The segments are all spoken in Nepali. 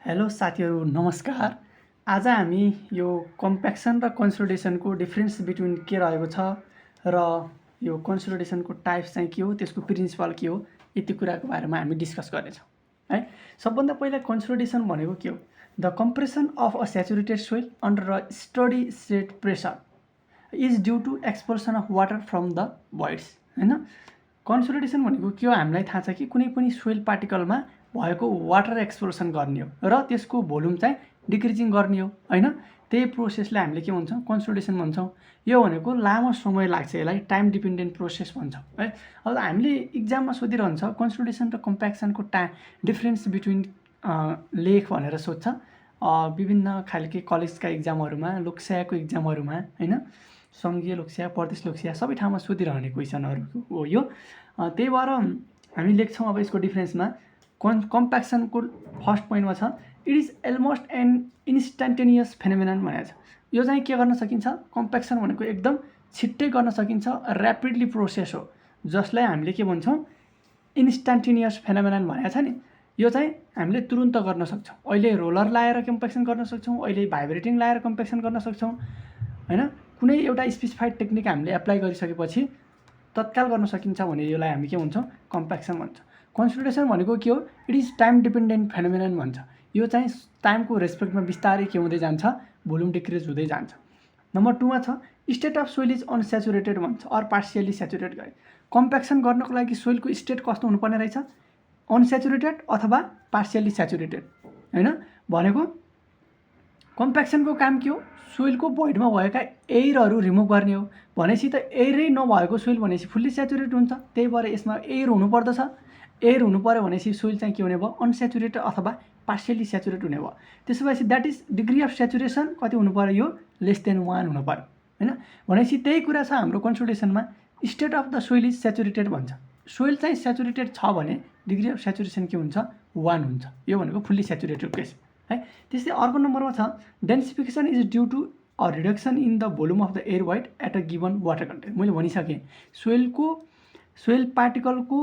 हेलो साथीहरू नमस्कार। आज हामी यो कम्प्याक्सन र कन्सोलिडेसनको डिफरेन्स बिट्विन के रहेको छ र यो कन्सोलिडेसनको टाइप्स चाहिँ के हो, त्यसको प्रिन्सिपल के हो, यति कुराको बारेमा हामी डिस्कस गर्नेछौँ है। सबभन्दा पहिला कन्सोलिडेसन भनेको के हो? The compression of a saturated soil under a steady state pressure is due to expulsion of water from the voids हैन। कन्सोलिडेसन भनेको के हो हामीलाई थाहा छ कि कुनै पनि सोइल पार्टिकलमा भएको वाटर एक्सप्लोसन गर्ने हो र त्यसको भोल्युम चाहिँ डिक्रिजिङ गर्ने हो हैन। त्यही प्रोसेसलाई हामीले के भन्छौँ? कन्सोलिडेसन भन्छौँ। यो भनेको लामो समय लाग्छ, यसलाई टाइम डिपेन्डेन्ट प्रोसेस भन्छौँ है। अब हामीले इक्जाममा सोधिरहन्छ कन्सोलिडेसन र कम्प्याक्सनको डिफरेन्स बिट्विन लेख भनेर सोध्छ विभिन्न खालके कलेजका इक्जामहरूमा, लोकसेवाको इक्जामहरूमा हैन, सङ्घीय लोकसेवा, प्रदेश लोकसेवा सबै ठाउँमा सोधिरहने क्वेसनहरू हो यो। त्यही भएर हामी लेख्छौँ अब यसको डिफरेन्समा कम्प्याक्सनको फर्स्ट पोइन्टमा छ it is almost an instantaneous phenomenon भनेको छ। यो चाहिँ के गर्न सकिन्छ? कम्प्याक्सन भनेको एकदम छिट्टै गर्न सकिन्छ, ऱ्यापिडली प्रोसेस हो, जसलाई हामीले के भन्छौँ? इन्स्ट्यान्टेनियस फेनोमेनन भनेको छ नि। यो चाहिँ हामीले तुरुन्त गर्न सक्छौँ। अहिले रोलर लाएर कम्प्याक्सन गर्न सक्छौँ, अहिले भाइब्रेटिङ लाएर कम्प्याक्सन गर्न सक्छौँ हैन। कुनै एउटा स्पेसिफाइड टेक्निक हामीले एप्लाई गरिसकेपछि तत्काल गर्न सकिन्छ भने यसलाई हामी के भन्छौँ? कम्प्याक्सन भन्छ। कन्सोलिडेसन भनेको के हो? It is time dependent phenomenon भन्छ। यो चाहिँ टाइमको रेस्पेक्टमा बिस्तारै के हुँदै जान्छ? भोल्युम डिक्रिज हुँदै जान्छ। नम्बर 2 मा छ स्टेट अफ सोइल इज अनस्याचुरेटेड भन्छ अर पार्सियली स्याचुरेटेड गरे। कम्प्याक्सन गर्नको लागि सोइलको स्टेट कस्तो हुनुपर्ने रहेछ? अनस्याचुरेटेड अथवा पार्सियली स्याचुरेटेड हैन। भनेको कम्प्याक्सनको काम के हो? सोइलको भोइडमा भएका एयरहरू रिमुभ गर्ने हो। भनेपछि त एयरै नभएको सोइल भनेपछि फुल्ली स्याचुरेटेड हुन्छ, त्यही भएर यसमा एयर हुनुपर्दछ। एयर हुनु पर्यो भनेपछि सोइल चाहिँ के हुने भयो? अनस्याचुरेटेड अथवा पार्सियली स्याचुरेट हुने भयो। त्यसो भएपछि that is degree of saturation कति हुनु पर्यो? यो लेस देन 1 हुनु पर्यो हैन। भनेपछि त्यही कुरा छ हाम्रो कन्सोलिडेसनमा, state of the soil is saturated भन्छ। सोइल चाहिँ स्याचुरेटेड छ भने डिग्री अफ स्याचुरेसन के हुन्छ? 1 हुन्छ। यो भनेको फुल्ली स्याचुरेटेड केस है। त्यस्तै अर्को नम्बरमा छ densification is due to a reduction in the volume of the air void at a given water content. मैले भनिसकेँ सोइल पार्टिकलको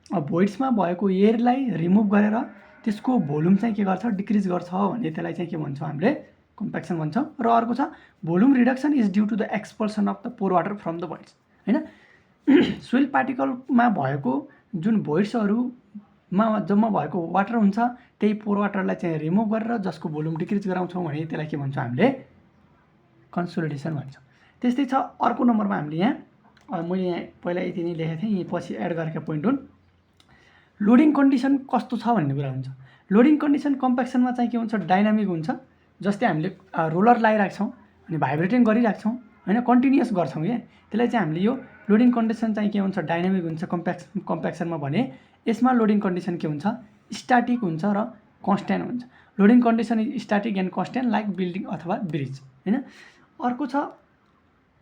भोइड्समा भएको एयरलाई रिमुभ गरेर त्यसको भोल्युम चाहिँ के गर्छ? डिक्रिज गर्छ भने त्यसलाई चाहिँ के भन्छौँ? हामीले कम्प्याक्सन भन्छौँ। र अर्को छ volume reduction is due to the expulsion of the pore water from the voids हैन। सोइल पार्टिकलमा भएको जुन भोइड्सहरूमा जम्मा भएको वाटर हुन्छ त्यही पोर वाटरलाई चाहिँ रिमुभ गरेर जसको भोल्युम डिक्रिज गराउँछौँ भने त्यसलाई के भन्छौँ? हामीले कन्सोलिडेसन भन्छौँ। त्यस्तै छ अर्को नम्बरमा हामीले यहाँ मैले यहाँ पहिला यति नै लेखेको थिएँ, यही पछि एड गरेका पोइन्ट हुन्। लोडिङ कन्डिसन कस्तो छ भन्ने कुरा हुन्छ। लोडिङ कन्डिसन कम्प्याक्सनमा चाहिँ के हुन्छ? डाइनामिक हुन्छ। जस्तै हामीले रोलर लगाइराख्छौँ अनि भाइब्रेटिङ गरिराख्छौँ हैन, कन्टिन्युअस गर्छौँ क्या, त्यसलाई चाहिँ हामीले यो लोडिङ कन्डिसन चाहिँ के हुन्छ? डाइनामिक हुन्छ कम्प्याक्सनमा। भने यसमा लोडिङ कन्डिसन के हुन्छ? स्ट्याटिक हुन्छ र कन्स्ट्यान्ट हुन्छ। Loading condition is static and constant like building अथवा ब्रिज हैन। अर्को छ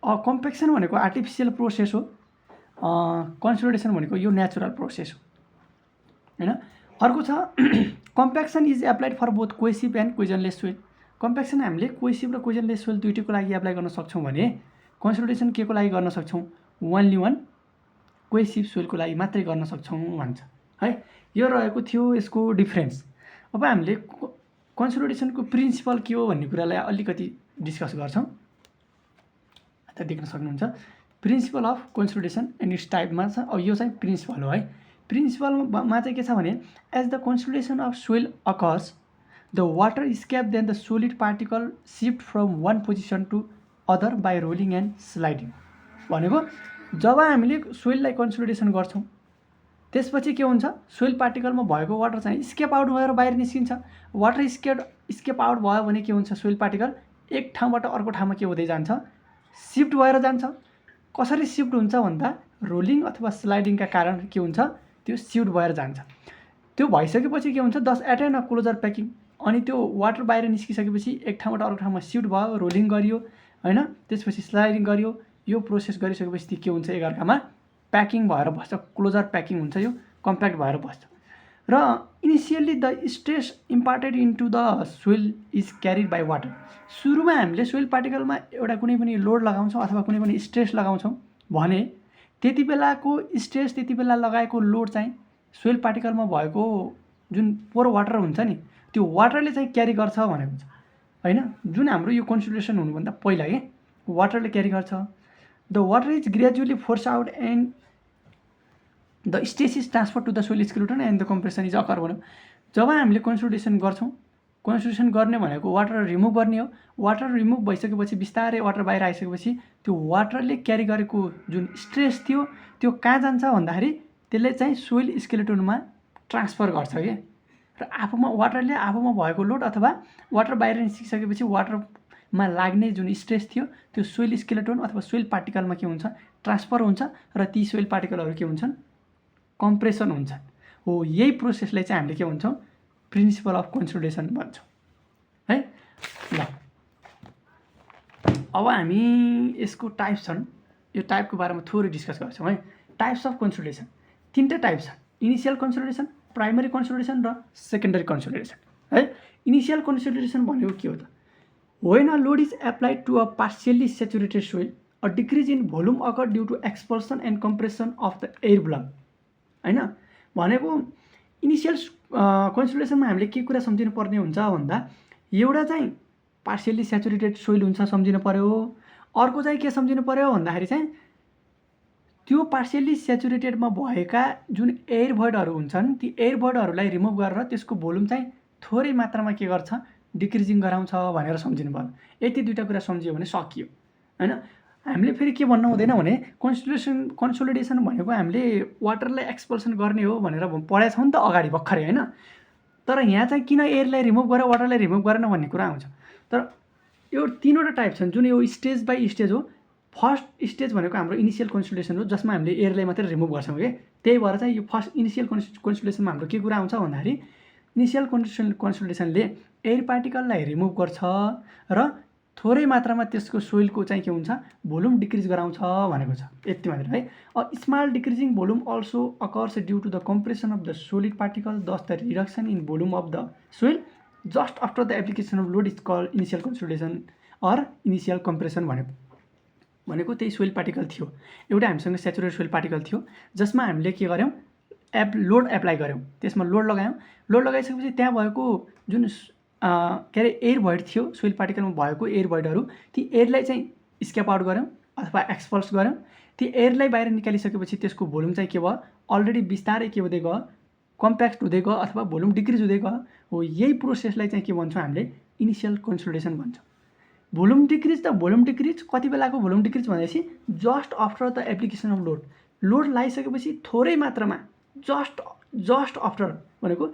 कम्प्याक्सन भनेको आर्टिफिसियल प्रोसेस हो, कन्सोलिडेसन भनेको यो नेचुरल प्रोसेस हो हैन। अर्को छ compaction is applied for both cohesive and cohesionless soil. Compaction हामीले कोहेसिभ र कोइजनलेस सोइल दुईटैको लागि एप्लाई गर्न सक्छौँ भने कन्सोलिडेसन के को लागि गर्न सक्छौँ? ओन्ली वान कोहेसिभ सोइलको लागि मात्रै गर्न सक्छौँ भन्छ है। यो रहेको थियो यसको डिफरेन्स। अब हामीले कन्सोलिडेसनको प्रिन्सिपल के हो भन्ने कुरालाई अलिकति डिस्कस गर्छौँ। त देख्न सक्नुहुन्छ principal of consolidation and it's टाइपमा छ। अब यो चाहिँ प्रिन्सिपल हो है। प्रिन्सिपलमा चाहिँ के छ भने as the consolidation of soil occurs the water escape then the solid particle shift from one position to other by rolling and sliding. भनेको जब हामीले सोइललाई कन्सोलिडेसन गर्छौँ त्यसपछि के हुन्छ? सोइल पार्टिकलमा भएको वाटर चाहिँ स्केप आउट भएर बाहिर निस्किन्छ। वाटर स्केप आउट भयो भने के हुन्छ? सोइल पार्टिकल एक ठाउँबाट अर्को ठाउँमा के हुँदै जान्छ? सिफ्ट भएर जान्छ। कसरी सिफ्ट हुन्छ भन्दा रोलिङ अथवा स्लाइडिङका कारण के हुन्छ? त्यो सिफ्ट भएर जान्छ। त्यो भइसकेपछि के हुन्छ? दस एटेन अ क्लोजर प्याकिङ। अनि त्यो वाटर बाहिर निस्किसकेपछि एक ठाउँबाट अर्को ठाउँमा सिफ्ट भयो, रोलिङ गरियो हैन, त्यसपछि स्लाइडिङ गरियो। यो प्रोसेस गरिसकेपछि के हुन्छ? एकअर्कामा प्याकिङ भएर बस्छ, क्लोजर प्याकिङ हुन्छ, यो कम्प्याक्ट भएर बस्छ। र initially the stress imparted into the soil is carried by water. सुरुमा हामीले सोइल पार्टिकलमा एउटा कुनै पनि लोड लगाउँछौँ अथवा कुनै पनि स्ट्रेस लगाउँछौँ भने त्यति बेलाको स्ट्रेस, त्यति बेला लगाएको लोड चाहिँ सोइल पार्टिकलमा भएको जुन पोर वाटर हुन्छ नि त्यो वाटरले चाहिँ क्यारी गर्छ भनेको छ हैन। जुन हाम्रो यो कन्सोलिडेसन हुनुभन्दा पहिला के वाटरले क्यारी गर्छ। The water is gradually force out and the stress is transfer to the soil skeleton and the compression is occur भनौँ। जब हामीले कन्सोलिडेसन गर्छौँ, कन्सोलिडेसन गर्ने भनेको वाटर रिमुभ गर्ने हो। वाटर रिमुभ भइसकेपछि बिस्तारै वाटर बाहिर आइसकेपछि त्यो वाटरले क्यारी गरेको जुन स्ट्रेस थियो त्यो कहाँ जान्छ भन्दाखेरि त्यसले चाहिँ सोइल स्केलेटनमा ट्रान्सफर गर्छ के। र आफूमा वाटरले आफूमा भएको लोड अथवा वाटर बाहिर निस्किसकेपछि वाटरमा लाग्ने जुन स्ट्रेस थियो त्यो सोइल स्केलेटन अथवा सोइल पार्टिकलमा के हुन्छ ट्रान्सफर हुन्छ र ती सोइल पार्टिकलहरू के हुन्छन् कम्प्रेसन हुन्छन्। हो यही प्रोसेसलाई चाहिँ हामीले के भन्छौँ प्रिन्सिपल अफ कन्सोलिडेसन भन्छौँ है। ल अब हामी यसको टाइप्स छन्, यो टाइपको बारेमा थोरै डिस्कस गर्छौँ है। टाइप्स अफ कन्सोलिडेसन तीनटा टाइप छन्, इनिसियल कन्सोलिडेसन, प्राइमरी कन्सोलिडेसन र सेकेन्डरी कन्सोलिडेसन है। इनिसियल कन्सोलिडेसन भनेको के हो त? When a load is applied to a partially saturated soil a decrease in volume occur due to expulsion and compression of the air block हैन। भनेको इनिसियल कन्सोलिडेसनमा हामीले के कुरा सम्झिनु पर्ने हुन्छ भन्दा एउटा चाहिँ पार्शियली सेचुरेटेड सोइल हुन्छ सम्झिनु पर्यो। अर्को चाहिँ के सम्झिनु पर्यो भन्दाखेरि चाहिँ त्यो पार्शियली सेचुरेटेडमा भएका जुन एयर भोइडहरू हुन्छन् ती एयर भोइडहरूलाई रिमुभ गरेर त्यसको भोल्युम चाहिँ थोरै मात्रामा के गर्छ डिक्रिजिङ गराउँछ भनेर सम्झिनु पर्यो। यति दुईवटा कुरा सम्झियो भने सकियो हैन। हामीले फेरि के भन्नु हुँदैन भने कन्सोलिडेसन भनेको हामीले वाटरलाई एक्सपल्सन गर्ने हो भनेर पढाएको छौँ नि त अगाडि भर्खरै हैन। तर यहाँ चाहिँ किन एयरलाई रिमुभ गरेर वाटरलाई रिमुभ गरेन भन्ने कुरा आउँछ। तर यो तीनवटा टाइप छन् जुन यो स्टेज बाई स्टेज हो। फर्स्ट स्टेज भनेको हाम्रो इनिसियल कन्सोलिडेसन हो जसमा हामीले एयरलाई मात्रै रिमुभ गर्छौँ कि। त्यही भएर चाहिँ यो फर्स्ट इनिसियल कन्सोलिडेसनमा हाम्रो के कुरा आउँछ भन्दाखेरि इनिसियल कन्सोलिडेसनले एयर पार्टिकललाई रिमुभ गर्छ र थोरै मात्रामा त्यसको सोइलको चाहिँ के हुन्छ भोल्युम डिक्रिज गराउँछ भनेको छ। यति मात्र है। A small decreasing volume also occurs due to the compression of the solid particle thus the reduction in volume of the soil just after the application of load is called initial consolidation or initial compression भनेको त्यही सोइल पार्टिकल थियो। एउटा हामीसँग सेचुरेटेड सोइल पार्टिकल थियो जसमा हामीले के गर्यौँ लोड एप्लाई गऱ्यौँ, त्यसमा लोड लगायौँ। लोड लगाइसकेपछि त्यहाँ भएको जुन के अरे एयर भोइड थियो सोइल पार्टिकलमा भएको एयर भोइडहरू ती एयरलाई चाहिँ स्केप आउट गऱ्यौँ अथवा एक्सपल्स गऱ्यौँ। ती एयरलाई बाहिर निकालिसकेपछि त्यसको भोल्युम चाहिँ के भयो अलरेडी बिस्तारै के हुँदै गयो कम्प्याक्ट हुँदै गयो अथवा भोल्युम डिक्रिज हुँदै गयो। हो यही प्रोसेसलाई चाहिँ के भन्छौँ हामीले इनिसियल कन्सोलिडेसन भन्छौँ। भोल्युम डिक्रिज त भोल्युम डिक्रिज कति बेलाको भोल्युम डिक्रिज भनेपछि just after the application of load लगाइसकेपछि थोरै मात्रामा जस्ट आफ्टर भनेको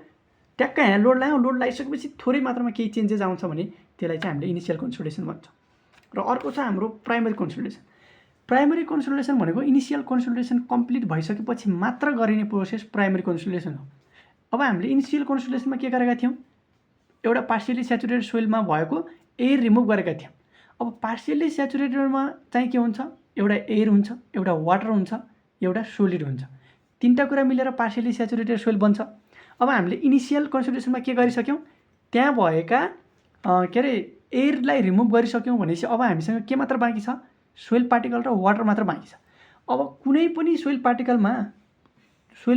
ट्याक्कै यहाँ लोड लगाइसकेपछि थोरै मात्रामा केही चेन्जेस आउँछ भने त्यसलाई चाहिँ हामीले इनिसियल कन्सोलिडेसन भन्छौँ। र अर्को छ हाम्रो प्राइमरी कन्सोलिडेसन। प्राइमरी कन्सोलिडेसन भनेको इनिसियल कन्सोलिडेसन कम्प्लिट भइसकेपछि मात्र गरिने प्रोसेस प्राइमरी कन्सोलिडेसन हो। अब हामीले इनिसियल कन्सोलिडेसनमा के गरेका थियौँ एउटा पार्शियली सेचुरेटेड सोइलमा भएको एयर रिमुभ गरेका थियौँ। अब पार्शियली सेचुरेटेडमा चाहिँ के हुन्छ एउटा एयर हुन्छ, एउटा वाटर हुन्छ, एउटा सोलिड हुन्छ। तीनटा कुरा मिलेर पार्शियली सेचुरेटेड सोइल बन्छ। अब हामीले इनिसियल कन्सोलिडेसनमा के गरिसक्यौँ त्यहाँ भएका के अरे एयरलाई रिमुभ गरिसक्यौँ भनेपछि अब हामीसँग के मात्र बाँकी छ सोइल पार्टिकल र वाटर मात्र बाँकी छ। अब कुनै पनि सोइल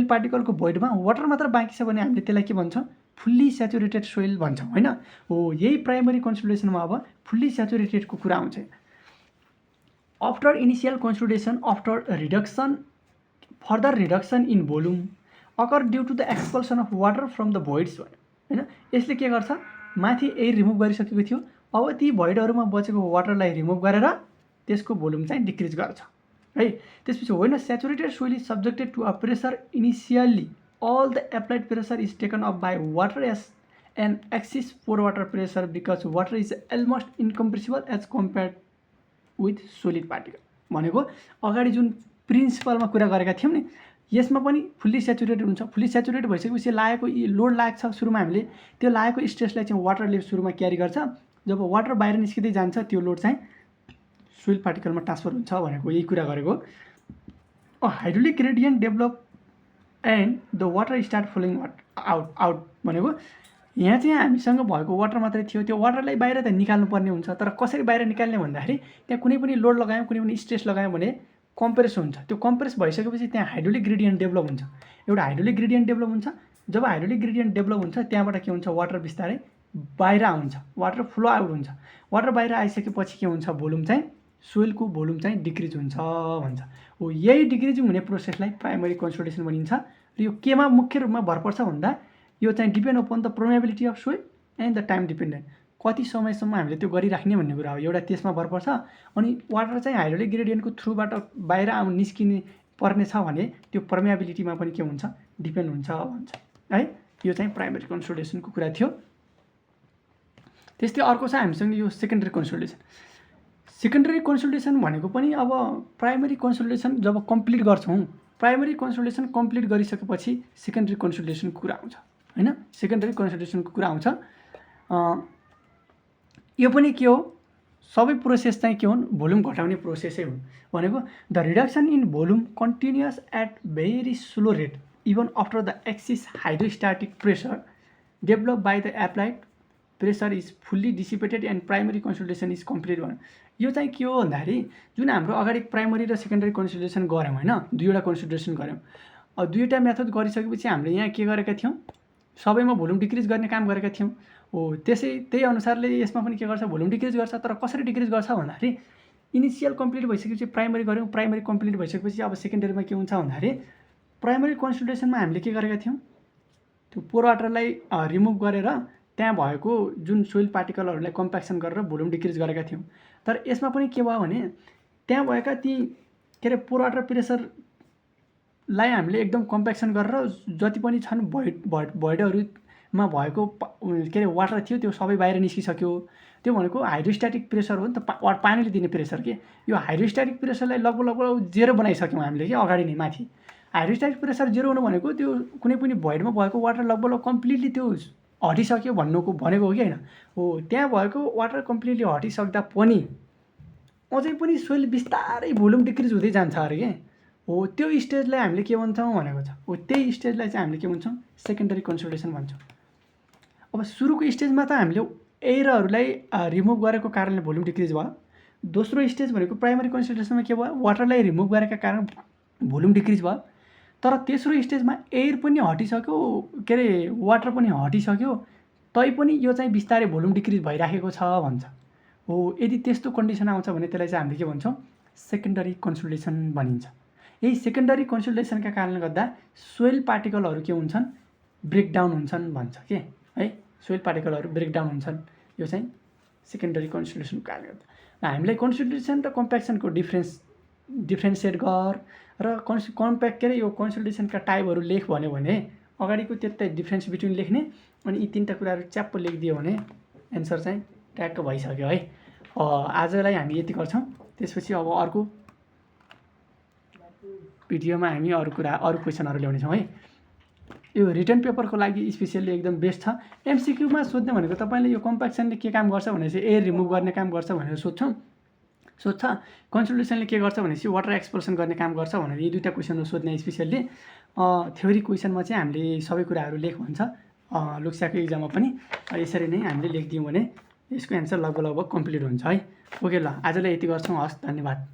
पार्टिकलको भोइडमा वाटर मात्र बाँकी छ भने हामीले त्यसलाई के भन्छौँ फुल्ली सेचुरेटेड सोइल भन्छौँ हैन। हो यही प्राइमरी कन्सोलिडेसनमा अब फुल्ली सेचुरेटेडको कुरा आउँछ। After initial consolidation after further reduction in volume occur due to the expulsion of water from the voids हैन। यसले के गर्छ माथि एयर रिमुभ गरिसकेको थियो अब ती भोइडहरूमा बचेको वाटरलाई रिमुभ गरेर त्यसको भोल्युम चाहिँ डिक्रिज गर्छ है। त्यसपछि होइन saturated soil is subjected to a pressure initially all the applied pressure is taken up by water as an axis for water pressure because water is almost incompressible as compared with solid particle। भनेको अगाडि जुन प्रिन्सिपलमा कुरा गरेका थियौँ नि यसमा पनि फुल्ली सेचुरेटेड हुन्छ। फुल्ली सेचुरेटेड भइसकेपछि लागेको लोड लाग्छ सुरुमा हामीले त्यो लागेको स्ट्रेसलाई चाहिँ वाटरले सुरुमा क्यारी गर्छ। जब वाटर बाहिर निस्किँदै जान्छ त्यो लोड चाहिँ सोइल पार्टिकलमा ट्रान्सफर हुन्छ भनेको यही कुरा गरेको। Hydraulic gradient develop and the water start flowing out भनेको यहाँ चाहिँ हामीसँग भएको वाटर मात्रै थियो त्यो वाटरलाई बाहिर त निकाल्नु पर्ने हुन्छ। तर कसरी बाहिर निकाल्ने भन्दाखेरि त्यहाँ कुनै पनि लोड लगायौँ कुनै पनि स्ट्रेस लगायौँ भने कम्प्रेस हुन्छ। त्यो कम्प्रेस भइसकेपछि त्यहाँ हाइड्रोलिक ग्रेडियन्ट डेभलप हुन्छ। एउटा हाइड्रोलिक ग्रेडियन्ट डेभलप हुन्छ जब हाइड्रोलिक ग्रेडियन्ट डेभलप हुन्छ त्यहाँबाट के हुन्छ वाटर बिस्तारै बाहिर आउँछ, वाटर फ्लो आउट हुन्छ। वाटर बाहिर आइसकेपछि के हुन्छ भोल्युम चाहिँ सोइलको भोल्युम चाहिँ डिक्रिज हुन्छ भन्छ। हो यही डिक्रिजिङ हुने प्रोसेसलाई प्राइमरी कन्सोलिडेसन भनिन्छ। र यो केमा मुख्य रूपमा भर पर्छ भन्दा यो चाहिँ depend upon the permeability of soil and the time dependent, कति समयसम्म हामीले त्यो गरिराख्ने भन्ने कुरा हो, एउटा त्यसमा भर पर्छ। अनि वाटर चाहिँ हाइड्रोलिक ग्रेडियन्टको थ्रुबाट बाहिर निस्किने पर्ने छ भने त्यो पर्मेबिलिटीमा पनि के हुन्छ डिपेन्ड हुन्छ भन्छ है। यो चाहिँ प्राइमरी कन्सोलिडेसनको कुरा थियो। त्यस्तै अर्को छ हामीसँग यो सेकेन्डरी कन्सोलिडेसन। सेकेन्डरी कन्सोलिडेसन भनेको पनि अब प्राइमरी कन्सोलिडेसन जब कम्प्लिट गर्छौँ, प्राइमरी कन्सोलिडेसन कम्प्लिट गरिसकेपछि सेकेन्डरी कन्सोलिडेसनको कुरा आउँछ हैन। सेकेन्डरी कन्सोलिडेसनको कुरा आउँछ। यो पनि के हो, सबै प्रोसेस चाहिँ के हुन् भोल्युम घटाउने प्रोसेसै हुन्। भनेको the reduction in volume continuous at very slow rate even after the excess hydrostatic pressure develop by the applied pressure is fully dissipated and primary consolidation is complete भन्नु। यो चाहिँ के हो भन्दाखेरि जुन हाम्रो अगाडि प्राइमरी र सेकेन्डरी कन्सोलिडेसन गऱ्यौँ हैन, दुईवटा कन्सोलिडेसन गऱ्यौँ। अब दुईवटा मेथड गरिसकेपछि हामीले यहाँ के गरेका थियौँ, सबैमा भोल्युम डिक्रिज गर्ने काम गरेका थियौँ। हो त्यही अनुसारले यसमा पनि के गर्छ भोल्युम डिक्रिज गर्छ। तर कसरी डिक्रिज गर्छ भन्दाखेरि इनिसियल कम्प्लिट भइसकेपछि प्राइमरी गऱ्यौँ, प्राइमरी कम्प्लिट भइसकेपछि अब सेकेन्डरीमा के हुन्छ भन्दाखेरि प्राइमरी कन्सोलिडेसनमा हामीले के गरेका थियौँ, त्यो पोर वाटरलाई रिमुभ गरेर त्यहाँ भएको जुन सोइल पार्टिकलहरूलाई कम्प्याक्सन गरेर भोल्युम डिक्रिज गरेका थियौँ। तर यसमा पनि के भयो भने त्यहाँ भएका ती के अरे पोर वाटर प्रेसरलाई हामीले एकदम कम्प्याक्सन गरेर जति पनि छन् भोइडहरूमा भएको के अरे वाटर थियो त्यो सबै बाहिर निस्किसक्यो। त्यो भनेको हाइड्रोस्ट्याटिक प्रेसर हो नि त, पानीले दिने प्रेसर के। यो हाइड्रोस्ट्याटिक प्रेसरलाई लगभग जेरो बनाइसक्यौँ हामीले कि अगाडि नै माथि। हाइड्रोस्ट्याटिक प्रेसर जेरो हुनु भनेको त्यो कुनै पनि भोइडमा भएको वाटर लगभग कम्प्लिटली त्यो हटिसक्यो भनेको हो कि होइन। हो त्यहाँ भएको वाटर कम्प्लिटली हटिसक्दा पनि अझै पनि सोइल बिस्तारै भोल्युम डिक्रिज हुँदै जान्छ अरे के। हो त्यो स्टेजलाई हामीले के भन्छौँ भनेको छ। हो त्यही स्टेजलाई चाहिँ हामीले के भन्छौँ सेकेन्डरी कन्सोलिडेसन भन्छौँ। अब सुरुको स्टेजमा त हामीले एयरहरूलाई रिमुभ गरेको कारणले भोल्युम डिक्रिज भयो। दोस्रो स्टेज भनेको प्राइमरी कन्सोलिडेसनमा के भयो, वाटरलाई रिमुभ गरेका कारण भोल्युम डिक्रिज भयो। तर तेस्रो स्टेजमा एयर पनि हटिसक्यो, के अरे वाटर पनि हटिसक्यो, तैपनि यो चाहिँ बिस्तारै भोल्युम डिक्रिज भइराखेको छ भन्छ। हो यदि त्यस्तो कन्डिसन आउँछ भने त्यसलाई चाहिँ हामीले के भन्छौँ सेकेन्डरी कन्सोलिडेसन भनिन्छ। यही सेकेन्डरी कन्सोलिडेसनका कारणले गर्दा सोइल पार्टिकलहरू के हुन्छन् ब्रेकडाउन हुन्छन् भन्छ के है। सोइल पार्टिकलहरू ब्रेकडाउन हुन्छन्, यो चाहिँ सेकेन्डरी कन्सोलिडेसनको कारणले गर्दा। हामीलाई कन्सोलिडेसन र कम्प्याक्सनको डिफ्रेन्सिएट गर र के अरे यो कन्सोलिडेसनका टाइपहरू लेख भन्यो भने अगाडिको त्यतै डिफ्रेन्स बिट्विन लेख्ने, अनि यी तीनवटा कुराहरू च्याप्प लेखिदियो भने एन्सर चाहिँ ट्याक्क भइसक्यो है। आजलाई हामी यति गर्छौँ, त्यसपछि अब अर्को भिडियोमा हामी अरू क्वेसनहरू ल्याउनेछौँ है। यो रिटन पेपरको लागि स्पेसियली एकदम बेस्ट छ। एमसिक्यूमा सोध्ने भनेको तपाईँले यो कम्प्याक्सनले के काम गर्छ भनेपछि एयर रिमुभ गर्ने काम गर्छ भनेर सोध्छ। कन्सोलिडेसनले के गर्छ भनेपछि वाटर एक्सपल्सन गर्ने काम गर्छ भनेर यी दुईवटा क्वेसनहरू सोध्ने स्पेसियल्ली। थ्योरी क्वेसनमा चाहिँ हामीले सबै कुराहरू लेख भन्छ लुक्साको इक्जाममा पनि। यसरी नै हामीले लेखिदियौँ भने यसको एन्सर लगभग कम्प्लिट हुन्छ है। ओके ल आजलाई यति गर्छौँ, हस् धन्यवाद।